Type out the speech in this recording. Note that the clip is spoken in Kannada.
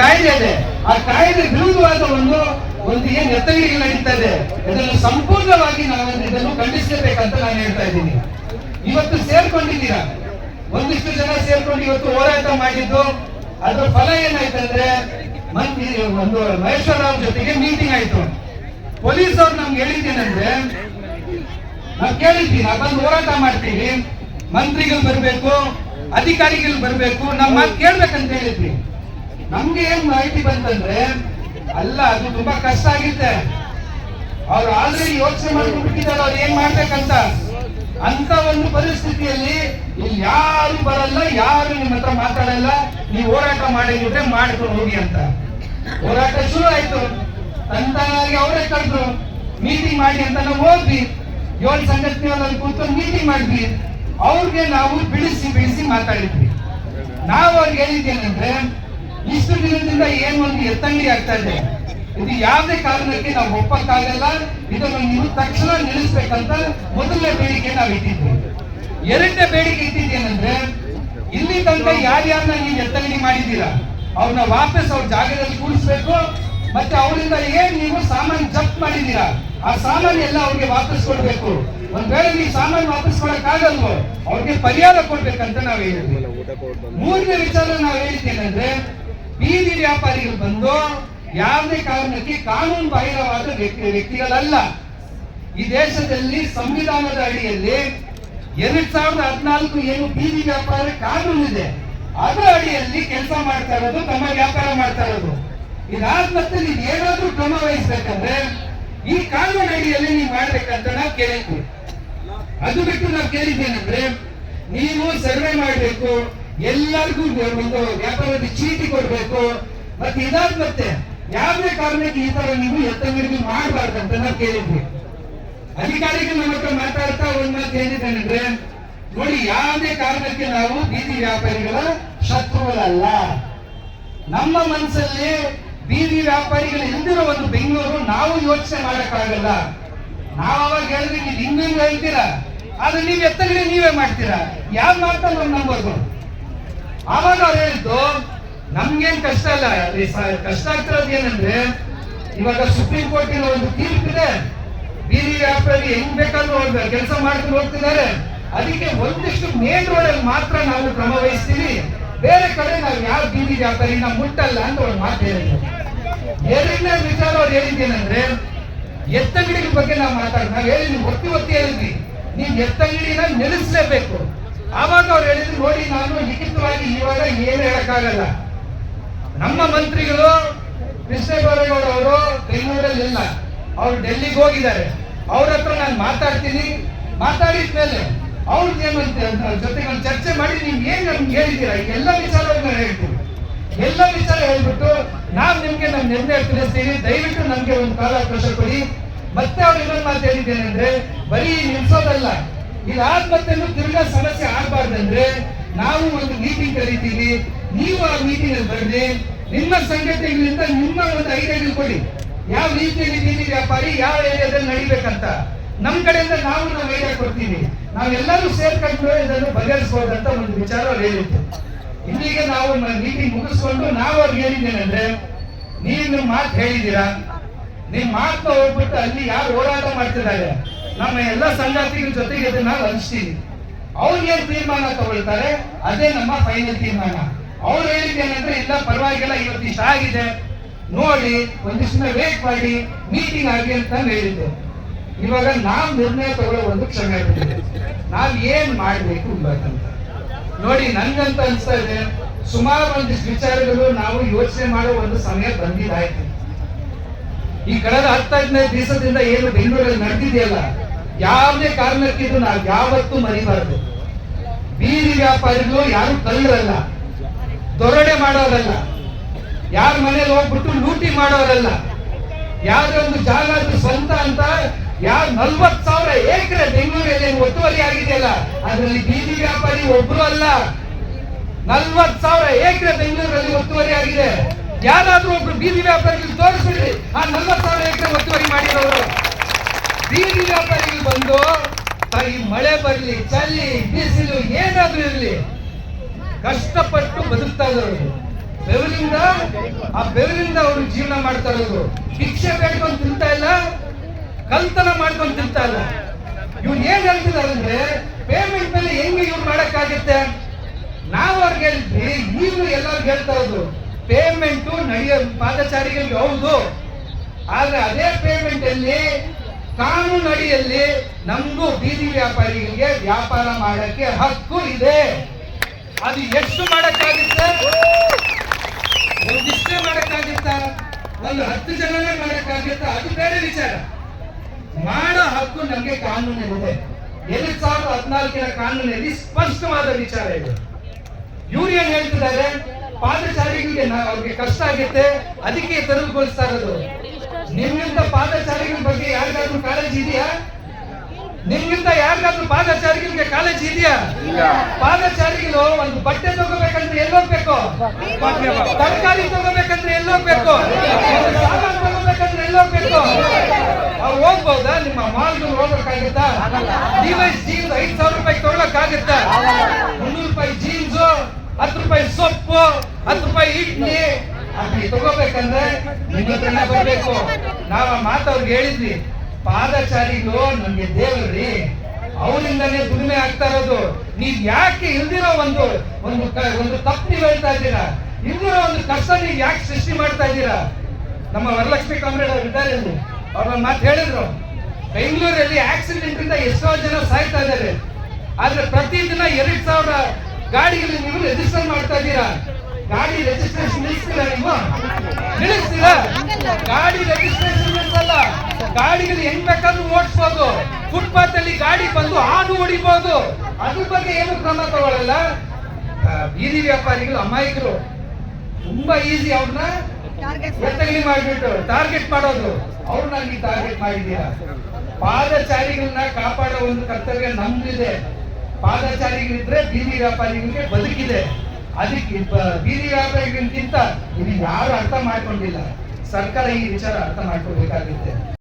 ಕಾಯ್ದೆ ಇದೆ. ಆ ಕಾಯ್ದೆ ವಿರುದ್ಧವಾದ ಒಂದು ಏನ್ ಎತ್ತಂಗಡಿಗಳು ನಡೀತಾ ಇದೆ, ಇದನ್ನು ಸಂಪೂರ್ಣವಾಗಿ ನಾವು ಇದನ್ನು ಖಂಡಿಸಲೇಬೇಕಂತ ನಾನು ಹೇಳ್ತಾ ಇದ್ದೀನಿ. ಇವತ್ತು ಸೇರ್ಕೊಂಡಿದ್ದೀರಾ, ಒಂದಿಷ್ಟು ಜನ ಸೇರ್ಕೊಂಡು ಇವತ್ತು ಹೋರಾಟ ಮಾಡಿದ್ದು, ಅದ್ರ ಫಲ ಏನಾಯ್ತಂದ್ರೆ ಒಂದು ಮಹೇಶ್ವರ ರಾವ್ ಜೊತೆಗೆ ಮೀಟಿಂಗ್ ಆಯ್ತು. ಪೊಲೀಸ್ ಅವ್ರು ನಮ್ಗೆ ಹೇಳಿದ್ದೇನಂದ್ರೆ, ನಾವು ಕೇಳಿದ್ದೀವಿ, ನಾವು ಬಂದು ಹೋರಾಟ ಮಾಡ್ತೀವಿ, ಮಂತ್ರಿಗಳು ಬರ್ಬೇಕು, ಅಧಿಕಾರಿಗಳು ಬರ್ಬೇಕು, ನಮ್ಮ ಮಾತು ಕೇಳ್ಬೇಕಂತ ಹೇಳಿದ್ವಿ. ನಮ್ಗೆ ಏನ್ ಮಾಹಿತಿ ಬಂತಂದ್ರೆ, ಅಲ್ಲ ಅದು ತುಂಬಾ ಕಷ್ಟ ಆಗಿತ್ತೆ, ಅವ್ರು ಆಲ್ರೆಡಿ ಯೋಚನೆ ಮಾಡ್ಕೊಂಡು ಬಿಟ್ಟಿದ್ದಾರೆ ಅವ್ರು ಏನ್ ಮಾಡ್ಬೇಕಂತ. ಅಂತ ಒಂದು ಪರಿಸ್ಥಿತಿಯಲ್ಲಿ ಇಲ್ಲಿ ಯಾರು ಬರಲ್ಲ, ಯಾರು ನಿಮ್ಮ ಹತ್ರ ಮಾತಾಡಲ್ಲ, ನೀವು ಹೋರಾಟ ಮಾಡಿದ್ರೆ ಮಾಡ್ಕೊಂಡು ಹೋಗಿ ಅಂತ. ಹೋರಾಟ ಶುರು ಆಯ್ತು, ತಂತಾಗಿ ಅವರೇ ಕರೆದ್ರು, ಮೀಟಿಂಗ್ ಮಾಡಿ ಅಂತ ನಾವು ಹೋದ್ವಿ. 7 ಸಂಘಟನೆಗಳಲ್ಲಿ ಕೂತ್ಕೊಂಡು ಮೀಟಿಂಗ್ ಮಾಡಿದ್ವಿ. ಅವ್ರಿಗೆ ನಾವು ಬಿಡಿಸಿ ಮಾತಾಡಿದ್ವಿ. ನಾವು ಅವ್ರಿಗೆ ಹೇಳಿದ್ದೇನೆಂದ್ರೆ, ಇಷ್ಟು ದಿನದಿಂದ ಏನು ಒಂದು ಎತ್ತಂಗಡಿ ಆಗ್ತಾ ಇದೆ, ಇದು ಯಾವುದೇ ಕಾರಣಕ್ಕೆ ನಾವು ಒಪ್ಪಕ್ಕಾಗಲ್ಲ, ಇದನ್ನು ನೀವು ತಕ್ಷಣ ನಿಲ್ಲಿಸ್ಬೇಕಂತ ಮೊದಲನೇ ಬೇಡಿಕೆ ನಾವು ಇಟ್ಟಿದ್ವಿ. ಎರಡನೇ ಬೇಡಿಕೆ ಇಟ್ಟಿದ್ದೇನೆಂದ್ರೆ, ಇಲ್ಲಿ ತನಕ ಯಾರ್ಯಾರನ್ನ ನೀವು ಎತ್ತಂಗಡಿ ಮಾಡಿದ್ದೀರಾ ಅವ್ರನ್ನ ವಾಪಸ್ ಅವ್ರ ಜಾಗದಲ್ಲಿ ಕೂಡಿಸ್ಬೇಕು, ಮತ್ತೆ ಅವರಿಂದ ಏನ್ ನೀವು ಸಾಮಾನು ಜಪ್ತ್ ಮಾಡಿದ್ದೀರಾ ಆ ಸಾಮಾನು ಎಲ್ಲ ಅವ್ರಿಗೆ ವಾಪಸ್ ಕೊಡ್ಬೇಕು. ಒಂದ್ ವೇಳೆ ನೀವು ಸಾಮಾನು ವಾಪಸ್ ಕೊಡಕ್ ಆಗಲ್ವೋ ಅವ್ರಿಗೆ ಪರಿಹಾರ ಕೊಡ್ಬೇಕಂತ ನಾವು ಹೇಳಿದ್ವಿ. ಮೂರನೇ ವಿಚಾರ ನಾವು ಹೇಳಿದ್ದೇನೆಂದ್ರೆ, ಬೀದಿ ವ್ಯಾಪಾರಿಗಳು ಬಂದು ಯಾವುದೇ ಕಾರಣಕ್ಕೆ ಕಾನೂನು ಬಾಹಿರವಾದ ವ್ಯಕ್ತಿಗಳಲ್ಲ. ಈ ದೇಶದಲ್ಲಿ ಸಂವಿಧಾನದ ಅಡಿಯಲ್ಲಿ 2014 ಏನು ಬೀದಿ ವ್ಯಾಪಾರ ಕಾನೂನು ಇದೆ, ಅದರ ಅಡಿಯಲ್ಲಿ ಕೆಲಸ ಮಾಡ್ತಾ ಇರೋದು, ತಮ್ಮ ವ್ಯಾಪಾರ ಮಾಡ್ತಾ ಇರೋದು. ಇದಾದ ಮತ್ತೆ ನೀವು ಏನಾದ್ರೂ ಕ್ರಮ ವಹಿಸ್ಬೇಕಂದ್ರೆ ಈ ಕಾನೂನು ಅಡಿಯಲ್ಲಿ ನೀವು ಮಾಡ್ಬೇಕಂತ ನಾವು ಕೇಳಿದ್ವಿ. ಅದು ಬಿಟ್ಟು ನಾವು ಕೇಳಿದ್ದೇನೆಂದ್ರೆ, ನೀವು ಸರ್ವೆ ಮಾಡಬೇಕು, ಎಲ್ಲರಿಗೂ ಒಂದು ವ್ಯಾಪಾರದ ಚೀಟಿ ಕೊಡ್ಬೇಕು, ಮತ್ತೆ ಇದಾದ ಮತ್ತೆ ಯಾವುದೇ ಕಾರಣಕ್ಕೆ ಈ ತರ ನೀವು ಎತ್ತಂಗಡಿ ಮಾಡಬಾರ್ದಂತ ನಾವು ಕೇಳಿದ್ವಿ. ಅಧಿಕಾರಿಗಳು ನಮ್ಮ ಹತ್ರ ಮಾತಾಡ್ತಾ ಒಂದ್ ಮಾತು ಹೇಳಿದ್ದೇನೆಂದ್ರೆ, ನೋಡಿ ಯಾವುದೇ ಕಾರಣಕ್ಕೆ ನಾವು ಬೀದಿ ವ್ಯಾಪಾರಿಗಳ ಶತ್ರುಗಳಲ್ಲ. ನಮ್ಮ ಮನಸ್ಸಲ್ಲಿ ಬೀದಿ ವ್ಯಾಪಾರಿಗಳು ಇಲ್ದಿರೋ ಒಂದು ಬೆಂಗಳೂರು ನಾವು ಯೋಚನೆ ಮಾಡಕ್ಕಾಗಲ್ಲ. ನಾವು ಅವಾಗ ಹೇಳಿದ್ವಿ, ನೀವು ಹಿಂಗ್ ಹೇಳ್ತೀರಾ, ಆದ್ರೆ ನೀವು ಎತ್ತಂಗಡಿ ನೀವೇ ಮಾಡ್ತೀರಾ, ಯಾರು ಮಾಡ್ತಾರೆ ನಾವು ನಂಬೋದು. ಆವಾಗ ಅವ್ರು ಹೇಳಿದ್ದು, ನಮ್ಗೇನ್ ಕಷ್ಟ ಇಲ್ಲ, ಕಷ್ಟ ಆಗ್ತಿರೋದು ಏನಂದ್ರೆ, ಇವಾಗ ಸುಪ್ರೀಂ ಕೋರ್ಟಿನ ಒಂದು ತೀರ್ಪಿದೆ, ಬೀದಿ ವ್ಯಾಪಾರಿ ಹೆಂಗ್ ಬೇಕಾದ್ರೂ ಕೆಲಸ ಮಾಡ್ಕೊಂಡು ಹೋಗ್ತಿದ್ದಾರೆ, ಅದಕ್ಕೆ ಒಂದಿಷ್ಟು ಮೇನ್ ರೋಡ್ ಅಲ್ಲಿ ಮಾತ್ರ ನಾವು ಕ್ರಮ ವಹಿಸ್ತೀವಿ, ಬೇರೆ ಕಡೆ ನಾವು ಯಾವ ಬೀದಿ ವ್ಯಾಪಾರಿನ ಮುಟ್ಟಲ್ಲ ಅಂತ ಒಂದು ಮಾತು ಹೇಳಿದ್ರು. ಎರಡನೇ ವಿಚಾರ ಅವ್ರು ಹೇಳಿದ್ದೇನೆಂದ್ರೆ, ಎತ್ತಂಗಡಿ ಬಗ್ಗೆ ನಾವು ನಾವು ಹೇಳಿದ್ವಿ, ಒತ್ತಿ ಹೇಳಿದ್ವಿ, ನೀವು ಎತ್ತಂಗಡಿನ ನಿಲ್ಲಿಸಲೇಬೇಕು. ಆವಾಗ ಅವ್ರು ಹೇಳಿದ್ರು, ನೋಡಿ ನಾನು ಲಿಖಿತವಾಗಿ ಇವಾಗ ಏನು ಹೇಳಕ್ಕಾಗಲ್ಲ, ನಮ್ಮ ಮಂತ್ರಿಗಳು ಕೃಷ್ಣೇಗೌಡ ಅವರು ಬೆಂಗಳೂರಲ್ಲಿ ಇಲ್ಲ, ಅವ್ರು ಡೆಲ್ಲಿಗೆ ಹೋಗಿದ್ದಾರೆ, ಅವ್ರ ಹತ್ರ ನಾನು ಮಾತಾಡ್ತೀನಿ, ಮಾತಾಡಿದ್ಮೇಲೆ ಅವ್ರ ಜೊತೆಗೆ ಒಂದು ಚರ್ಚೆ ಮಾಡಿ ನೀವು ಏನ್ ನಮ್ಗೆ ಹೇಳಿದ್ದೀರಾ ಎಲ್ಲ ವಿಚಾರವನ್ನು ಹೇಳ್ತೀವಿ. ಎಲ್ಲ ವಿಚಾರ ಹೇಳ್ಬಿಟ್ಟು ನಾವು ನಿಮ್ಗೆ ನಮ್ಮ ನಿರ್ಣಯ ತಿಳಿಸ್ತೀವಿ, ದಯವಿಟ್ಟು ನಮ್ಗೆ ಒಂದು ಕಾಲಾವಕಾಶ ಕೊಡಿ. ಮತ್ತೆ ಅವ್ರು ಇನ್ನೊಂದು ಮಾತು ಹೇಳಿದ್ದೇನೆಂದ್ರೆ, ಬರೀ ನಿಲ್ಸೋದಲ್ಲ, ಇದಾದ ಮತ್ತೆ ತಿರ್ಗಾ ಸಮಸ್ಯೆ ಆಗ್ಬಾರ್ದಂದ್ರೆ ನಾವು ಒಂದು ಮೀಟಿಂಗ್ ಕರಿತೀವಿ, ನೀವು ಆ ಮೀಟಿಂಗ್ ಅಲ್ಲಿ ಬರ್ರಿ, ನಿಮ್ಮ ಸಂಘಟನೆಗಳಿಂದ ನಿಮ್ಮ ಒಂದು ಐಡಿಯಾಗಳು ಕೊಡಿ, ಯಾವ ರೀತಿಯಲ್ಲಿ ಬೀದಿ ವ್ಯಾಪಾರಿ ಯಾವ ಏರಿಯಾದಲ್ಲಿ ನಡಿಬೇಕಂತ. ನಮ್ ಕಡೆಯಿಂದ ನಾವು ಐಡಿಯಾ ಕೊಡ್ತೀವಿ, ನಾವೆಲ್ಲರೂ ಸೇರ್ಕೊಂಡು ಇದನ್ನು ಬಗೆಹರಿಸಬಹುದಂತ ಒಂದು ವಿಚಾರ ಅವ್ರು ಹೇಳಿದ್ದು. ಇಲ್ಲಿಗೆ ನಾವು ಮೀಟಿಂಗ್ ಮುಗಿಸ್ಕೊಂಡು ನಾವು ಅವ್ರಿಗೆ ಹೇಳಿದ್ದೇನೆಂದ್ರೆ, ನೀವು ನಿಮ್ಮ ಮಾತು ಹೇಳಿದ್ದೀರಾ, ನಿಮ್ ಮಾತನ್ನ ಹೋಗ್ಬಿಟ್ಟು ಅಲ್ಲಿ ಯಾರು ಹೋರಾಟ ಮಾಡ್ತಿದ್ದಾರೆ ನಮ್ಮ ಎಲ್ಲ ಸಂಗಾತಿಗಳ ಜೊತೆಗೆ ಇದನ್ನ ನಾವು ಹಂಚ್ತೀವಿ. ಅವ್ರು ಏನ್ ತೀರ್ಮಾನ ತಗೊಳ್ತಾರೆ ಅದೇ ನಮ್ಮ ಫೈನಲ್ ತೀರ್ಮಾನ. ಅವ್ರು ಹೇಳಿದ್ದೇನೆಂದ್ರೆ, ಇಲ್ಲ ಪರವಾಗಿಲ್ಲ, ಇವತ್ತು ಇಷ್ಟ ಆಗಿದೆ ನೋಡಿ, ಒಂದಿಷ್ಟು ವೇಟ್ ಮಾಡಿ ಮೀಟಿಂಗ್ ಆಗಿ ಅಂತ ಹೇಳಿದ್ದು. ಇವಾಗ ನಾವು ನಿರ್ಣಯ ತಗೊಳ್ಳೋ ಒಂದು ಕ್ಷಮೆ ಆಗ್ಬಿಟ್ಟಿದೆ, ನಾವ್ ಏನ್ ಮಾಡ್ಬೇಕು ಇವಾಗಂತ ನೋಡಿ. ನನ್ಗಂತ ಅನ್ಸ್ತಾ ಇದೆ, ಸುಮಾರು ಒಂದಿಷ್ಟು ವಿಚಾರಗಳು ನಾವು ಯೋಚನೆ ಮಾಡೋ ಒಂದು ಸಮಯ ಬಂದಿದ್ದಾಯ್ತು. ಈ ಕಳೆದ 10-15 ದಿವಸದಿಂದ ಏನು ಬೆಂಗಳೂರಲ್ಲಿ ನಡೆದಿದೆಯಲ್ಲ, ಯಾವುದೇ ಕಾರಣಕ್ಕಿದ್ದು ನಾವು ಯಾವತ್ತೂ ಮರಿಬಾರದು. ಬೀದಿ ವ್ಯಾಪಾರಿಗಳು ಯಾರು ಕಳ್ಳರಲ್ಲ, ದೊರಡೆ ಮಾಡೋರಲ್ಲ, ಯಾರ ಮನೇಲಿ ಹೋಗ್ಬಿಟ್ಟು ಲೂಟಿ ಮಾಡೋರಲ್ಲ, ಯಾವ್ದೇ ಒಂದು ಜಾಗ ಸ್ವಂತ ಅಂತ ಯಾರು 40,000 ಎಕರೆ ಬೆಂಗಳೂರಲ್ಲಿ ಒತ್ತುವರಿ ಆಗಿದೆಯಲ್ಲ, ಅದರಲ್ಲಿ ಬೀದಿ ವ್ಯಾಪಾರಿ ಒಬ್ರು ಅಲ್ಲ. 40,000 ಎಕರೆ ಬೆಂಗಳೂರಲ್ಲಿ ಒತ್ತುವರಿ ಆಗಿದೆ. ಯಾರಾದ್ರೂ ಒಬ್ರು ಬೀದಿ ವ್ಯಾಪಾರಿಗಳು ತೋರಿಸ್ಬಿಡ್ರಿ ಆ 40,000 ಎಕರೆ ಒತ್ತುವರಿ ಮಾಡಿರೋರು. ಬೀದಿ ವ್ಯಾಪಾರಿಗಳು ಬಂದು ಈ ಮಳೆ ಬರ್ಲಿ, ಚಳಿ, ಬಿಸಿಲು ಏನಾದ್ರೂ ಇರಲಿ, ಕಷ್ಟಪಟ್ಟು ಬದುಕ್ತಾ ಇರೋರು, ಬೆವರಿಂದ ಆ ಬೆವರಿಂದ ಅವರು ಜೀವನ ಮಾಡ್ತಾ ಇರೋದು. ಭಿಕ್ಷೆ ಬೇಡ್ಕೊಂಡು ತಿಂತಾ ಇಲ್ಲ, ಕಲ್ತನ ಮಾಡ್ಕೊಂಡು ತಿಂತಾ ಇಲ್ಲ. ಇವ್ರು ಏನ್ ಹೇಳ್ತಿದಾರೆ ಅಂದ್ರೆ ಪೇಮೆಂಟ್ ಮೇಲೆ ಹೆಂಗೆ ಇವ್ರು ಮಾಡಕ್ಕಾಗುತ್ತೆ. ನಾವು ಅವ್ರಿಗೆ ಹೇಳಿದ್ವಿ, ಈಗಲೂ ಎಲ್ಲರಿಗೂ ಹೇಳ್ತಾ ಇರೋದು ಪೇಮೆಂಟ್ ನಡೆಯೋ ಪಾದಚಾರಿಗಳಿಗೆ ಹೌದು, ಆದ್ರೆ ಅದೇ ಪೇಮೆಂಟ್ ಅಲ್ಲಿ ಕಾನೂನು ಅಡಿಯಲ್ಲಿ ನಮಗೂ ಬೀದಿ ವ್ಯಾಪಾರಿಗಳಿಗೆ ವ್ಯಾಪಾರ ಮಾಡಕ್ಕೆ ಹಕ್ಕು ಇದೆ. ಅದು ಎಷ್ಟು ಮಾಡಕ್ಕಾಗುತ್ತೆ? ಒಂದಿಷ್ಟೇ ಮಾಡಕ್ಕಾಗುತ್ತ, ಒಂದು 10 ಜನನೇ ಮಾಡಕ್ಕಾಗುತ್ತ, ಅದು ಬೇರೆ ವಿಚಾರ. ಮಾಡೋ ಹಕ್ಕು ನಮ್ಗೆ ಕಾನೂನಿದೆ. 2014 ಕಾನೂನಲ್ಲಿ ಸ್ಪಷ್ಟವಾದ ವಿಚಾರ ಇದೆ. ಇವ್ರು ಏನ್ ಹೇಳ್ತಿದ್ದಾರೆ, ಪಾದಚಾರಿಗಳಿಗೆ ಅವ್ರಿಗೆ ಕಷ್ಟ ಆಗುತ್ತೆ, ಅದಕ್ಕೆ ತೆರವುಗೊಳಿಸ್ತಾ ಇರೋದು. ನಿಮ್ಮಿಂದ ಪಾದಚಾರಿಗಳ ಬಗ್ಗೆ ಯಾರಿಗಾದ್ರೂ ಕಾಳಜಿ ಇದೆಯಾ? ನಿಮ್ಮಿಂದ ಯಾರಿಗಾದ್ರೂ ಪಾದಚಾರಿಗಳಿಗೆ ಕಾಳಜಿ ಇದೆಯಾ? ಪಾದಚಾರಿಗಳು ಒಂದು ಬಟ್ಟೆ ತಗೋಬೇಕಂದ್ರೆ ಎಲ್ಲೋಗ್ಬೇಕು? ತರಕಾರಿ ತಗೋಬೇಕಂದ್ರೆ ಎಲ್ಲೋಗ್ಬೇಕು? ಸಾಮಾನು ತಗೋಬೇಕಂದ್ರೆ ಎಲ್ಲೋಗ್ಬೇಕು? ಅವ್ರು ಹೋಗ್ಬೋದಾ? ನಿಮ್ಮ ಮಾಲ್ಗಳು ಹೋಗಕ್ಕಾಗುತ್ತಾ? ಡಿವೈಸ್ ಜೀನ್ಸ್ 5,000 ರೂಪಾಯಿ ತಗೊಳಕ್ಕಾಗುತ್ತಾ? 300 ರೂಪಾಯಿ ಜೀನ್ಸು, 10 ರೂಪಾಯಿ ಸೊಪ್ಪು, 10 ರೂಪಾಯಿ ಇಡ್ಲಿ ಅಲ್ಲಿ ತಗೋಬೇಕಂದ್ರೆ ನಿಮ್ಮ ಹತ್ರನೇ ಬರ್ಬೇಕು. ನಾವ್ ಆ ಮಾತು ಅವ್ರಿಗೆ ಹೇಳಿದ್ವಿ, ಪಾದಚಾರಿಗಳು ನಮ್ಗೆ ದೇವ್ರಿ, ಅವರಿಂದನೇ ದುಡಿಮೆ ಆಗ್ತಾ ಇರೋದು. ನೀವ್ ಯಾಕೆ ಇಲ್ದಿರೋ ಒಂದು ತಪ್ಪು ನೀವು ಹೇಳ್ತಾ ಇದ್ದೀರಾ? ಇಲ್ದಿರೋ ಒಂದು ಕಷ್ಟ ನೀವು ಯಾಕೆ ಸೃಷ್ಟಿ ಮಾಡ್ತಾ ಇದ್ದೀರಾ? ನಮ್ಮ ವರಲಕ್ಷ್ಮಿ ಕಾಮ್ರೇಡ್ ಅವ್ರು ಇದ್ದಾರೆ, ಅವ್ರ ಮಾತು ಹೇಳಿದ್ರು, ಬೆಂಗಳೂರಲ್ಲಿ ಆಕ್ಸಿಡೆಂಟ್ ಇಂದ ಎಷ್ಟೋ ಜನ ಸಾಯ್ತಾ ಇದ್ದಾರೆ, ಆದ್ರೆ ಪ್ರತಿದಿನ 2,000 ಗಾಡಿಗಳು ನೀವು ರಿಜಿಸ್ಟರ್ ಮಾಡ್ತಾ ಇದ್ದೀರಾ. ಗಾಡಿ ರಿಜಿಸ್ಟ್ರೇಷನ್ ನಿಲ್ಲಿಸ್ತೀರಾ? ನೀವು ನಿಲ್ಲಿಸ್ತೀರಾ? ಗಾಡಿ ರಿಜಿಸ್ಟ್ರೇಷನ್ ನಿಲ್ಲಿಸಲ್ಲ. ಗಾಡಿಗಳು ಹೆಂಗ್ ಬೇಕಾದ್ರೂ ಓಡಿಸಬಹುದು. ಫುಟ್ಪಾತ್ ಅಲ್ಲಿ ಗಾಡಿ ಬಂದು ಹಾದು ಹೊಡಿಬಹುದು. ಅದ್ರ ಬಗ್ಗೆ ಏನು ಕ್ರಮ ತಗೊಳ್ಳಲ್ಲ. ಬೀದಿ ವ್ಯಾಪಾರಿಗಳು ಅಮಾಯಕರು, ತುಂಬಾ ಈಸಿ ಅವ್ರನ್ನ ಎತ್ತಗಲಿ ಮಾಡಿಬಿಟ್ಟು ಟಾರ್ಗೆಟ್ ಮಾಡೋದು. ಅವ್ರನ್ನ ನೀವು ಟಾರ್ಗೆಟ್ ಮಾಡಿದ್ದೀರಾ. ಪಾದಚಾರಿಗಳನ್ನ ಕಾಪಾಡೋ ಒಂದು ಕರ್ತವ್ಯ ನಮ್ದಿದೆ. ಪಾದಚಾರಿಗಳಿದ್ರೆ ಬೀದಿ ವ್ಯಾಪಾರಿಗಳಿಗೆ ಬದುಕಿದೆ. ಅದಕ್ಕೆ ಬೀದಿ ವ್ಯಾಪಾರಿಗಳಿಗಿಂತ ಇದು ಯಾರು ಅರ್ಥ ಮಾಡ್ಕೊಂಡಿಲ್ಲ. ಸರ್ಕಾರ ಈ ವಿಚಾರ ಅರ್ಥ ಮಾಡ್ಕೊಳ್ಬೇಕಾಗುತ್ತೆ.